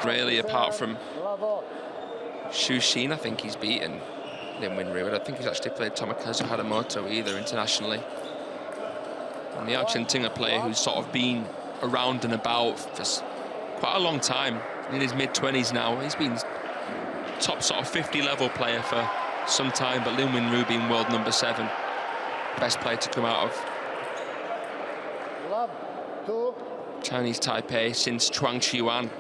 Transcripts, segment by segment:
Really, apart from Xu Xin, I think he's beaten Lin Wenru. I don't think he's actually played Tomokazu Haramoto either internationally. And the Argentina player who's sort of been around and about for quite a long time, in his mid-20s now. He's been top sort of 50 level player for some time, but Lin Wenru being world number 7, best player to come out of Chinese Taipei since Chuang Qiyuan,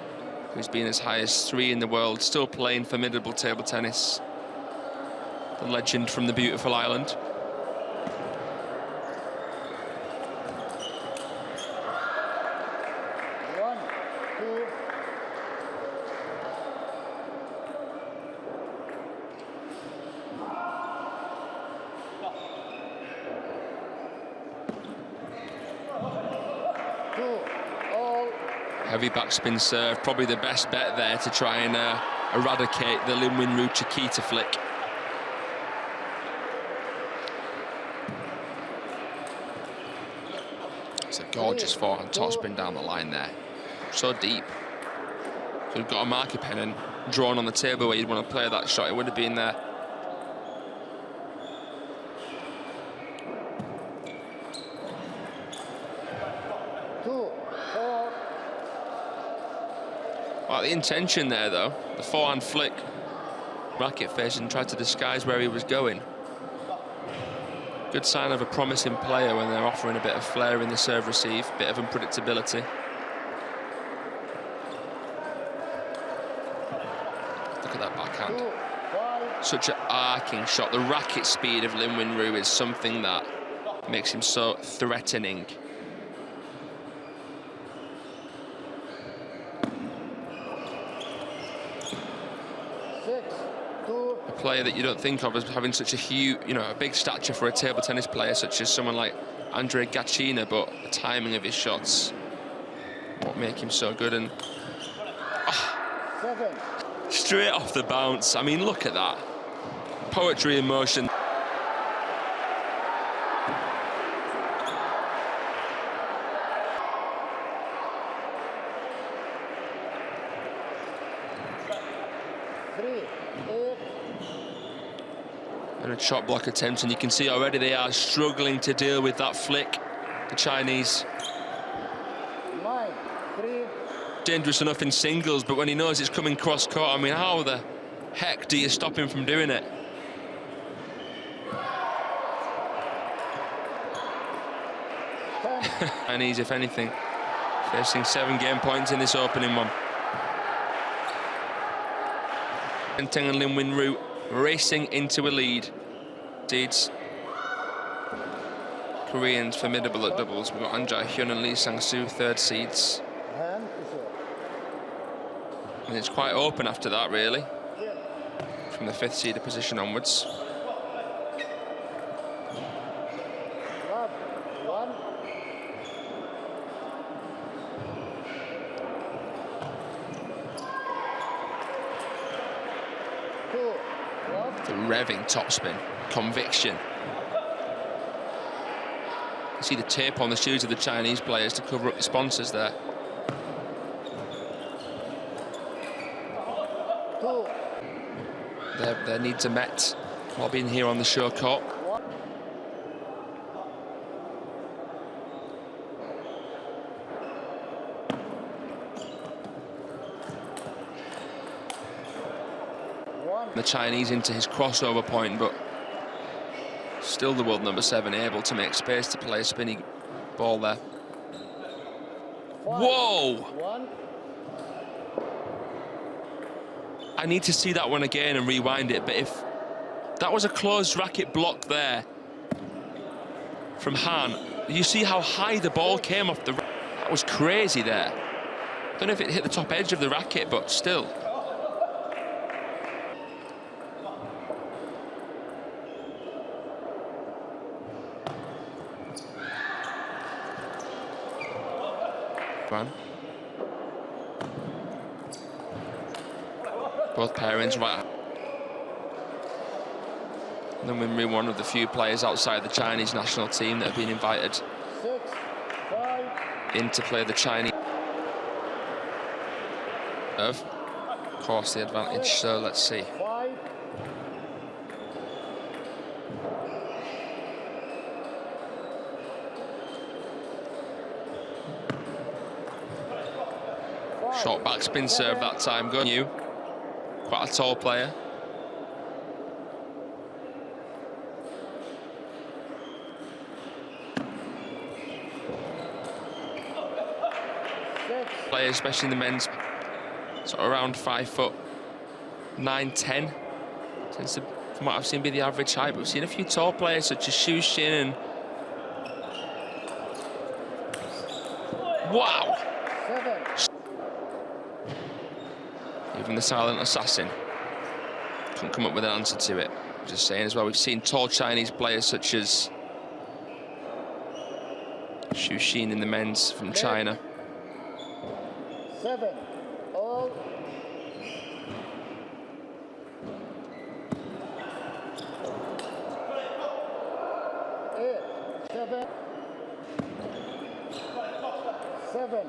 who's been as high as 3 in the world, still playing formidable table tennis. The legend from the beautiful island. Heavy backspin serve, probably the best bet there to try and eradicate the Lin Wenru Chiquita flick. It's a gorgeous forehand topspin down the line there. So deep. So we've got a marker pen and drawn on the table where you'd want to play that shot. It would have been there. Well, the intention there, though, the forehand flick, racket face, and tried to disguise where he was going. Good sign of a promising player when they're offering a bit of flair in the serve receive, bit of unpredictability. Look at that backhand. Such an arcing shot. The racket speed of Lin Wenru is something that makes him so threatening. A player that you don't think of as having such a huge, a big stature for a table tennis player, such as someone like Andre Gacina, but the timing of his shots, what make him so good. And straight off the bounce. I mean, look at that. Poetry in motion. And a shot block attempt, and you can see already they are struggling to deal with that flick, the Chinese. Dangerous enough in singles, but when he knows it's coming cross-court, I mean, how the heck do you stop him from doing it? Chinese, if anything, facing 7 game points in this opening one. And Teng and Lin Wenru racing into a lead. Indeed, Koreans formidable at doubles. We've got An Jae-hyun and Lee Sang-soo, 3rd seeds. And it's quite open after that, really, from the 5th seeder position onwards. The revving topspin, conviction. You see the tape on the shoes of the Chinese players to cover up the sponsors there. Their needs are met while being here on the show court. The Chinese into his crossover point, but still the world number 7 able to make space to play a spinny ball there. Whoa! I need to see that one again and rewind it, but if that was a closed racket block there from Han, you see how high the ball came off the racket. That was crazy there. Don't know if it hit the top edge of the racket, but still. Both pairings right. Lin Wenru, one of the few players outside the Chinese national team that have been invited in to play the Chinese. Of course, the advantage, so let's see. Short backspin serve that time, going you. Quite a tall player. Players, especially in the men's, sort of around 5'9", 10. Tends to, from what I've seen, be the average height. But we've seen a few tall players such as Xu and wow! Even the silent assassin couldn't come up with an answer to it. Just saying as well, we've seen tall Chinese players such as Xu in the men's from China. 7 all. 7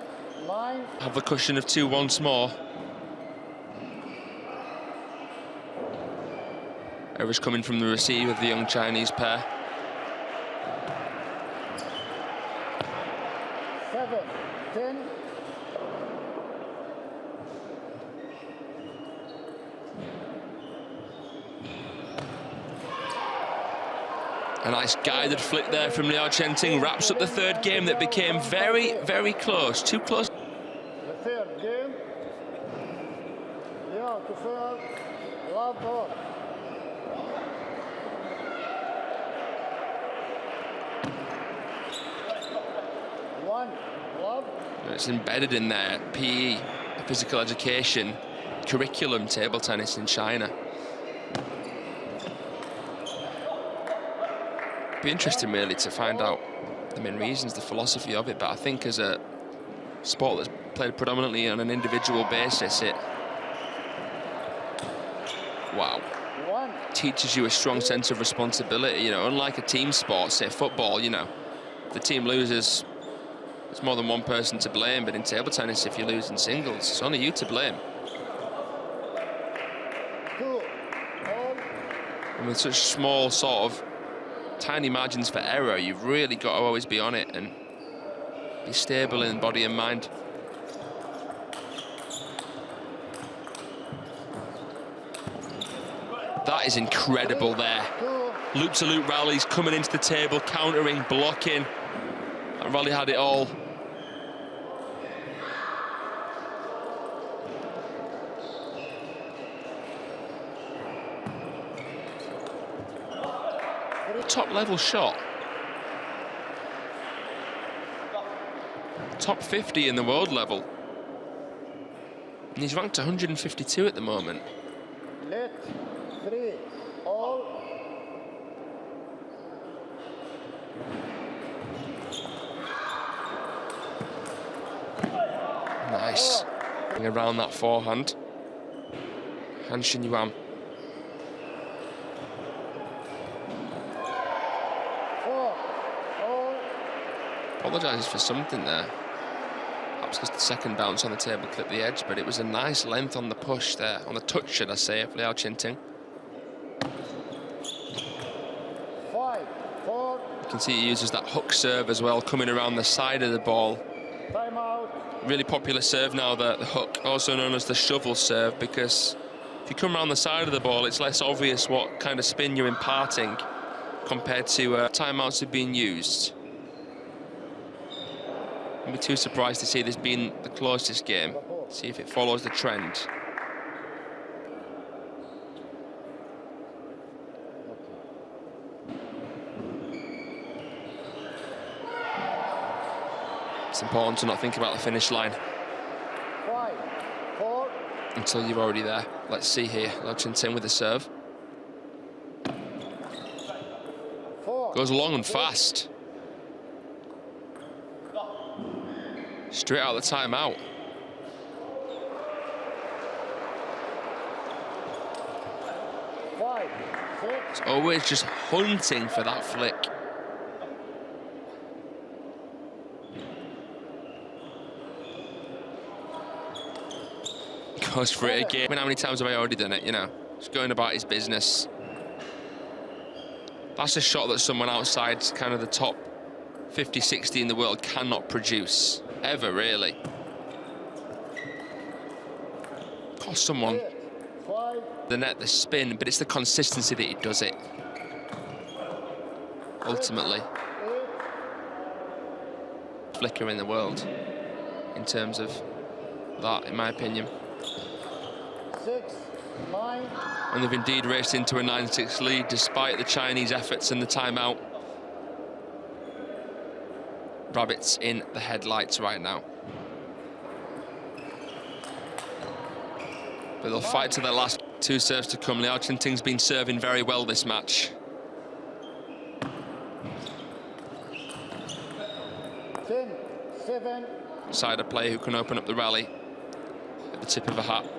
9. Have the cushion of 2 once more. Errors coming from the receive of the young Chinese pair. 7 10. A nice guided flick there from Liao Chen-Ting, wraps up the third game that became very, very close. Too close. The third game. Liao to serve. Love ball. One. Love. It's embedded in their PE, physical education curriculum, table tennis in China. Be interesting really to find out the main reasons, the philosophy of it, but I think as a sport that's played predominantly on an individual basis, it teaches you a strong sense of responsibility. You know, unlike a team sport, say football, you know, if the team loses, there's more than one person to blame, but in table tennis, if you lose in singles, it's only you to blame. And with such small sort of tiny margins for error, you've really got to always be on it and be stable in body and mind. That is incredible there. Loop-to-loop rallies coming into the table, countering, blocking. That rally had it all. Top level shot. Top 50 in the world level. And he's ranked 152 at the moment. Let 3 all. Nice. Around that forehand. Han Xinyuan. Apologises for something there. Perhaps because the second bounce on the table clipped the edge, but it was a nice length on the push there, on the touch, should I say, of Liao Chen-Ting. 5 4. You can see he uses that hook serve as well, coming around the side of the ball. Time out. Really popular serve now, the hook, also known as the shovel serve, because if you come around the side of the ball, it's less obvious what kind of spin you're imparting compared to timeouts have been used. I'd be too surprised to see this being the closest game. See if it follows the trend. It's important to not think about the finish line 5 4. until you're already there. Let's see here. Liao Chen-Ting with the serve. 4. Goes long and fast. Straight out of the timeout. It's always just hunting for that flick. goes for it again. I mean, how many times have I already done it, you know? Just going about his business. That's a shot that someone outside kind of the top 50, 60 in the world cannot produce. Ever, really. Cost someone the net, the spin, but it's the consistency that he does it. Ultimately. Flicker in the world in terms of that, in my opinion. 6, 9. And they've indeed raced into a 9-6 lead despite the Chinese efforts and the timeout. Rabbits in the headlights right now. But they'll fight to their last 2 serves to come. Liao Chenting's been serving very well this match. 10, 7. Side of play who can open up the rally at the tip of a hat.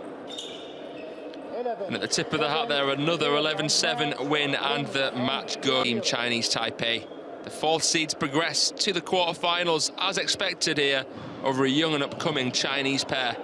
11. And at the tip of the hat there, another 11-7 win and the match go. Team Chinese Taipei. The 4th seeds progress to the quarterfinals as expected here over a young and upcoming Chinese pair.